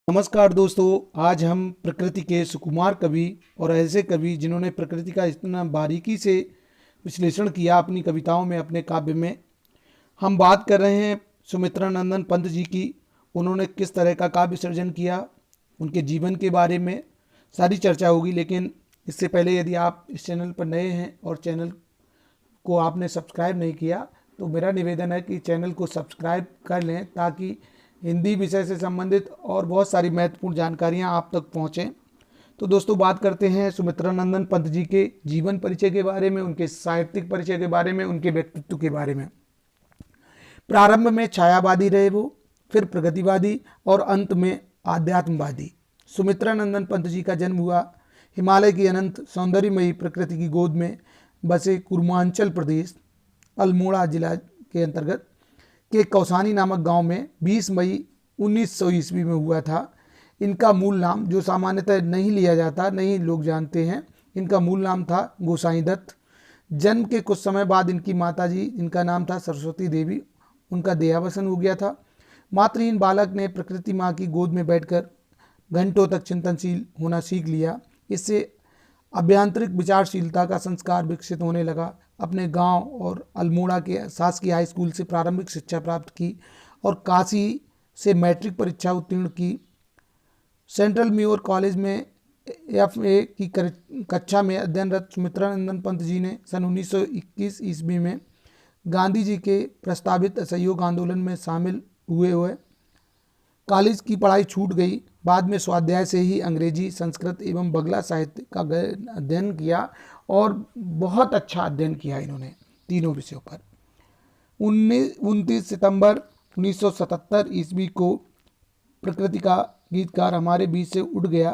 नमस्कार दोस्तों, आज हम प्रकृति के सुकुमार कवि और ऐसे कवि जिन्होंने प्रकृति का इतना बारीकी से विश्लेषण किया अपनी कविताओं में, अपने काव्य में। हम बात कर रहे हैं सुमित्रा नंदन पंत जी की। उन्होंने किस तरह का काव्य सर्जन किया, उनके जीवन के बारे में सारी चर्चा होगी। लेकिन इससे पहले यदि आप इस चैनल पर नए हैं और चैनल को आपने सब्सक्राइब नहीं किया तो मेरा निवेदन है कि चैनल को सब्सक्राइब कर लें, ताकि हिंदी विषय से संबंधित और बहुत सारी महत्वपूर्ण जानकारियां आप तक पहुंचें। तो दोस्तों, बात करते हैं सुमित्रा नंदन पंत जी के जीवन परिचय के बारे में, उनके साहित्यिक परिचय के बारे में, उनके व्यक्तित्व के बारे में। प्रारंभ में छायावादी रहे वो, फिर प्रगतिवादी और अंत में आध्यात्मवादी। सुमित्रा नंदन पंत जी का जन्म हुआ हिमालय की अनंत सौंदर्यमयी प्रकृति की गोद में बसे कुर्मांचल प्रदेश अल्मोड़ा जिला के अंतर्गत के कौसानी नामक गांव में 20 मई 1900 ईस्वी में हुआ था। इनका मूल नाम, जो सामान्यतः नहीं लिया जाता, नहीं लोग जानते हैं, इनका मूल नाम था गोसाई दत्त। जन्म के कुछ समय बाद इनकी माताजी, जिनका नाम था सरस्वती देवी, उनका देहावसान हो गया था। मातृहीन बालक ने प्रकृति माँ की गोद में बैठकर घंटों तक चिंतनशील होना सीख लिया। इससे अभ्यांतरिक विचारशीलता का संस्कार विकसित होने लगा। अपने गांव और अल्मोड़ा के शासकीय हाई स्कूल से प्रारंभिक शिक्षा प्राप्त की और काशी से मैट्रिक परीक्षा उत्तीर्ण की। सेंट्रल म्योर कॉलेज में FA की कक्षा में अध्ययनरत सुमित्रा नंदन पंत जी ने सन 1921 ईस्वी में गांधी जी के प्रस्तावित असहयोग आंदोलन में शामिल हुए कॉलेज की पढ़ाई छूट गई। बाद में स्वाध्याय से ही अंग्रेजी, संस्कृत एवं बंगला साहित्य का अध्ययन किया और बहुत अच्छा अध्ययन किया इन्होंने तीनों विषयों पर। 29 सितंबर 1977 ईस्वी को प्रकृति का गीतकार हमारे बीच से उठ गया,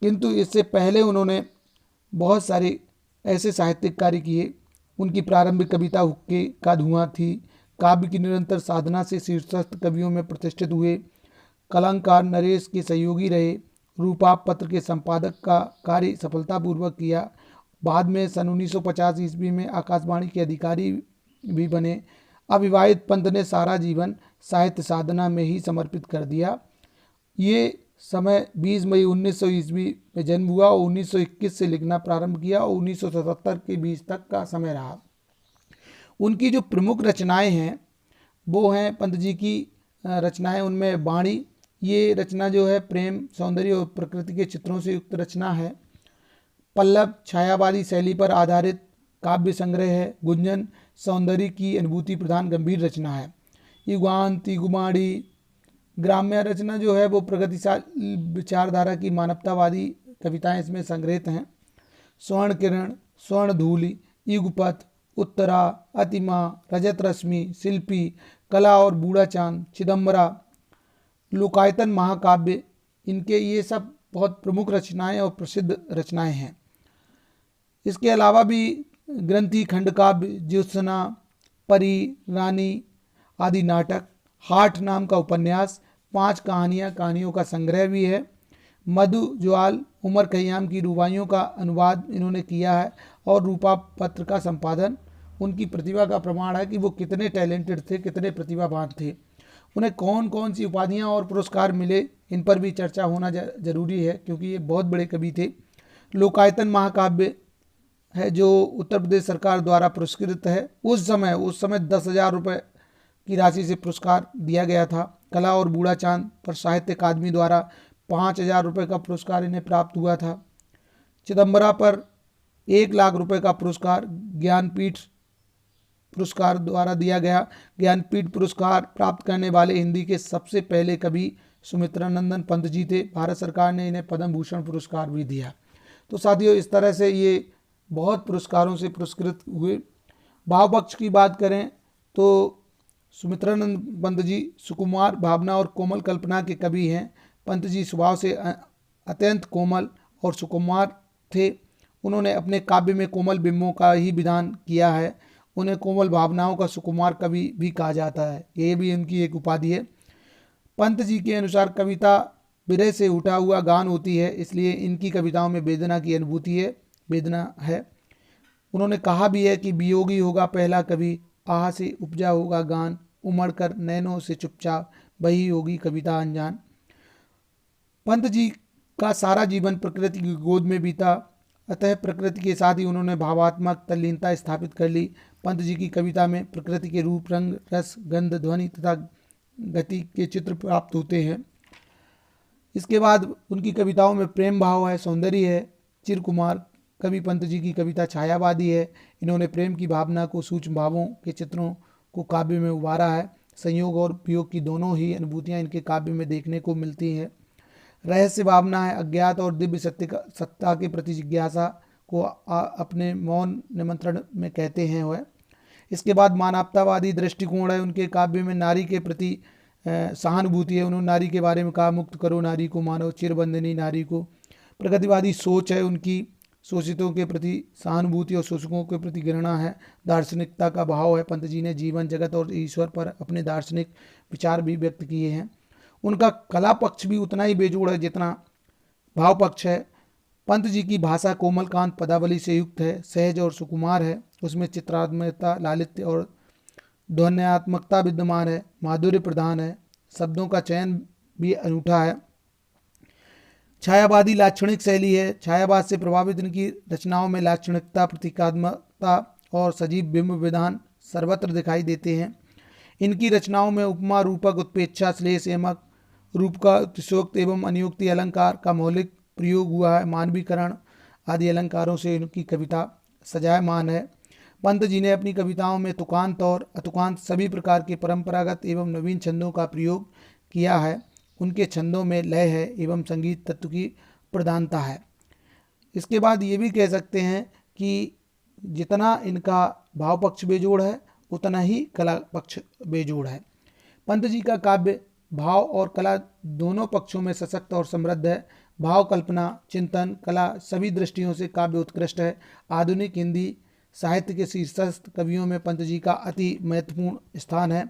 किंतु इससे पहले उन्होंने बहुत सारे ऐसे साहित्यिक कार्य किए। उनकी प्रारंभिक कविता हुक्के का धुआं थी। काव्य की निरंतर साधना से शीर्षस्थ कवियों में प्रतिष्ठित हुए। कलंकार नरेश के सहयोगी रहे। रूपाप पत्र के संपादक का कार्य सफलतापूर्वक किया। बाद में सन 1950 ईस्वी में आकाशवाणी के अधिकारी भी बने। अविवाहित पंत ने सारा जीवन साहित्य साधना में ही समर्पित कर दिया। ये समय 20 मई 1900 ईस्वी में जन्म हुआ और 1921 से लिखना प्रारंभ किया और 1977 के बीच तक का समय रहा। उनकी जो प्रमुख रचनाएं हैं वो हैं पंत जी की रचनाएं। उनमें वाणी, ये रचना जो है प्रेम, सौंदर्य और प्रकृति के चित्रों से युक्त रचना है। पल्लव छायावादी शैली पर आधारित काव्य संग्रह है। गुंजन सौंदर्य की अनुभूति प्रधान गंभीर रचना है। युगांत, युगमाड़ी ग्राम्य रचना जो है वो प्रगतिशील विचारधारा की मानवतावादी कविताएं इसमें संग्रहित हैं। स्वर्ण किरण, स्वर्ण धूलि, युगपथ, उत्तरा, अतिमा, रजत रश्मि, शिल्पी, कला और बूढ़ा चांद, चिदम्बरा, लोकायतन महाकाव्य, इनके ये सब बहुत प्रमुख रचनाएं और प्रसिद्ध रचनाएं हैं। इसके अलावा भी ग्रंथि, खंडकाव्य, ज्योत्सना, परी, रानी आदि नाटक, हाट नाम का उपन्यास, 5 कहानियों का संग्रह भी है। मधु ज्वाल, उमर खयाम की रुबाइयों का अनुवाद इन्होंने किया है और रूपा पत्र का संपादन। उनकी प्रतिभा का प्रमाण है कि वो कितने टैलेंटेड थे, कितने प्रतिभावान थे। उन्हें कौन कौन सी उपाधियां और पुरस्कार मिले, इन पर भी चर्चा होना जरूरी है, क्योंकि ये बहुत बड़े कवि थे। लोकायतन महाकाव्य है जो उत्तर प्रदेश सरकार द्वारा पुरस्कृत है। उस समय 10,000 रुपये की राशि से पुरस्कार दिया गया था। कला और बूढ़ा चांद पर साहित्य अकादमी द्वारा 5,000 रुपये का पुरस्कार इन्हें प्राप्त हुआ था। चिदम्बरा पर 1 लाख रुपए का पुरस्कार ज्ञानपीठ पुरस्कार द्वारा दिया गया। ज्ञानपीठ पुरस्कार प्राप्त करने वाले हिंदी के सबसे पहले कवि सुमित्रा नंदन पंत जी थे। भारत सरकार ने इन्हें पद्म भूषण पुरस्कार भी दिया। तो साथियों, इस तरह से ये बहुत पुरस्कारों से पुरस्कृत हुए। भाव पक्ष की बात करें तो सुमित्रा नंदन पंत जी सुकुमार, भावना और कोमल कल्पना के कवि हैं। पंत जी स्वभाव से अत्यंत कोमल और सुकुमार थे। उन्होंने अपने काव्य में कोमल बिंबों का ही विधान किया है। उन्हें कोमल भावनाओं का सुकुमार कवि भी कहा जाता है। ये भी उनकी एक उपाधि है। पंत जी के अनुसार कविता विरह से उठा हुआ गान होती है, इसलिए इनकी कविताओं में वेदना की अनुभूति है, वेदना है। उन्होंने कहा भी है कि वियोगी होगा पहला कवि, आह से उपजा होगा गान, उमड़ कर नैनों से चुपचाप, वही होगी कविता अनजान। पंत जी का सारा जीवन प्रकृति की गोद में बीता, अतः प्रकृति के साथ ही उन्होंने भावात्मक तल्लीनता स्थापित कर ली। पंत जी की कविता में प्रकृति के रूप, रंग, रस, गंध, ध्वनि तथा गति के चित्र प्राप्त होते हैं। इसके बाद उनकी कविताओं में प्रेम भाव है, सौंदर्य है। चिर कुमार कवि पंत जी की कविता छायावादी है। इन्होंने प्रेम की भावना को, सूक्ष्म भावों के चित्रों को काव्य में उभारा है। संयोग और वियोग की दोनों ही अनुभूतियाँ इनके काव्य में देखने को मिलती हैं। रहस्य भावना है, अज्ञात और दिव्य सत्ता के प्रति जिज्ञासा को अपने मौन निमंत्रण में कहते हैं वह। इसके बाद मानवतावादी दृष्टिकोण है उनके काव्य में। नारी के प्रति सहानुभूति है। उन्होंने नारी के बारे में कहा, मुक्त करो नारी को, मानव चिरबंधनी नारी को। प्रगतिवादी सोच है उनकी। शोषितों के प्रति सहानुभूति और शोषकों के प्रति घृणा है। दार्शनिकता का भाव है। पंत जी ने जीवन, जगत और ईश्वर पर अपने दार्शनिक विचार भी व्यक्त किए हैं। उनका कला पक्ष भी उतना ही बेजोड़ है जितना भाव पक्ष है। पंत जी की भाषा कोमलकांत पदावली से युक्त है, सहज और सुकुमार है। उसमें चित्रात्मकता, लालित्य और ध्वन्यात्मकता विद्यमान है, माधुर्य प्रधान है, शब्दों का चयन भी अनूठा है। छायावादी लाक्षणिक शैली है। छायावाद से प्रभावित इनकी रचनाओं में लाक्षणिकता, प्रतीकात्मकता और सजीव बिंब विधान सर्वत्र दिखाई देते हैं। इनकी रचनाओं में उपमा, रूपक, उत्प्रेक्षा, श्लेष, यमक, रूप का अतिशयोक्त एवं अनियोक्ति अलंकार का मौलिक प्रयोग हुआ है। मानवीकरण आदि अलंकारों से इनकी कविता सजायमान है। पंत जी ने अपनी कविताओं में तुकांत और अतुकांत सभी प्रकार के परंपरागत एवं नवीन छंदों का प्रयोग किया है। उनके छंदों में लय है एवं संगीत तत्व की प्रधानता है। इसके बाद ये भी कह सकते हैं कि जितना इनका भाव पक्ष बेजोड़ है उतना ही कला पक्ष बेजोड़ है। पंत जी का काव्य भाव और कला दोनों पक्षों में सशक्त और समृद्ध है। भाव, कल्पना, चिंतन, कला सभी दृष्टियों से काव्य उत्कृष्ट है। आधुनिक हिंदी साहित्य के शीर्षस्थ कवियों में पंत जी का अति महत्वपूर्ण स्थान है।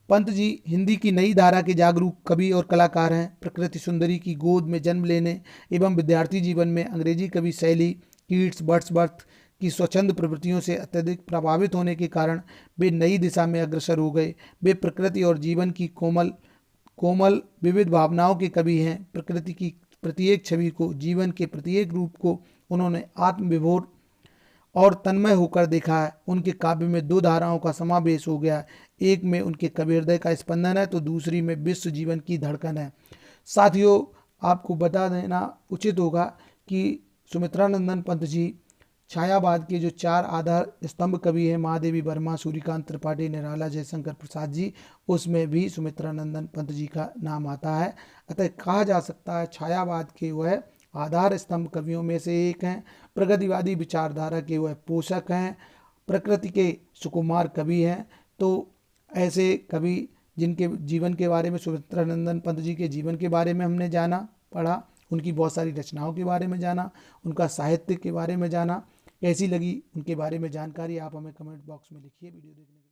पंत जी हिंदी की नई धारा के जागरूक कवि और कलाकार हैं। प्रकृति सुंदरी की गोद में जन्म लेने एवं विद्यार्थी जीवन में अंग्रेजी कवि शैली, कीट्स, वर्ड्सवर्थ की स्वच्छंद प्रवृत्तियों से अत्यधिक प्रभावित होने के कारण वे नई दिशा में अग्रसर हो गए। वे प्रकृति और जीवन की कोमल विविध भावनाओं के कवि हैं। प्रकृति की प्रत्येक छवि को, जीवन के प्रत्येक रूप को उन्होंने आत्मविभोर और तन्मय होकर देखा है। उनके काव्य में दो धाराओं का समावेश हो गया है। एक में उनके कवि हृदय का स्पंदन है तो दूसरी में विश्व जीवन की धड़कन है। साथियों, आपको बता देना उचित होगा कि सुमित्रानंदन पंत जी छायावाद के जो 4 आधार स्तंभ कवि हैं, महादेवी वर्मा, सूर्यकांत त्रिपाठी, निराला जयशंकर प्रसाद जी, उसमें भी सुमित्रानंदन पंत जी का नाम आता है। अतः कहा जा सकता है छायावाद के वह आधार स्तंभ कवियों में से एक हैं। प्रगतिवादी विचारधारा के वह पोषक हैं। प्रकृति के सुकुमार कवि हैं। तो ऐसे कवि जिनके जीवन के बारे में, सुमित्रानंदन पंत जी के जीवन के बारे में हमने जाना, पढ़ा, उनकी बहुत सारी रचनाओं के बारे में जाना, उनका साहित्य के बारे में जाना। कैसी लगी उनके बारे में जानकारी आप हमें कमेंट बॉक्स में लिखिए। वीडियो देखने के लिए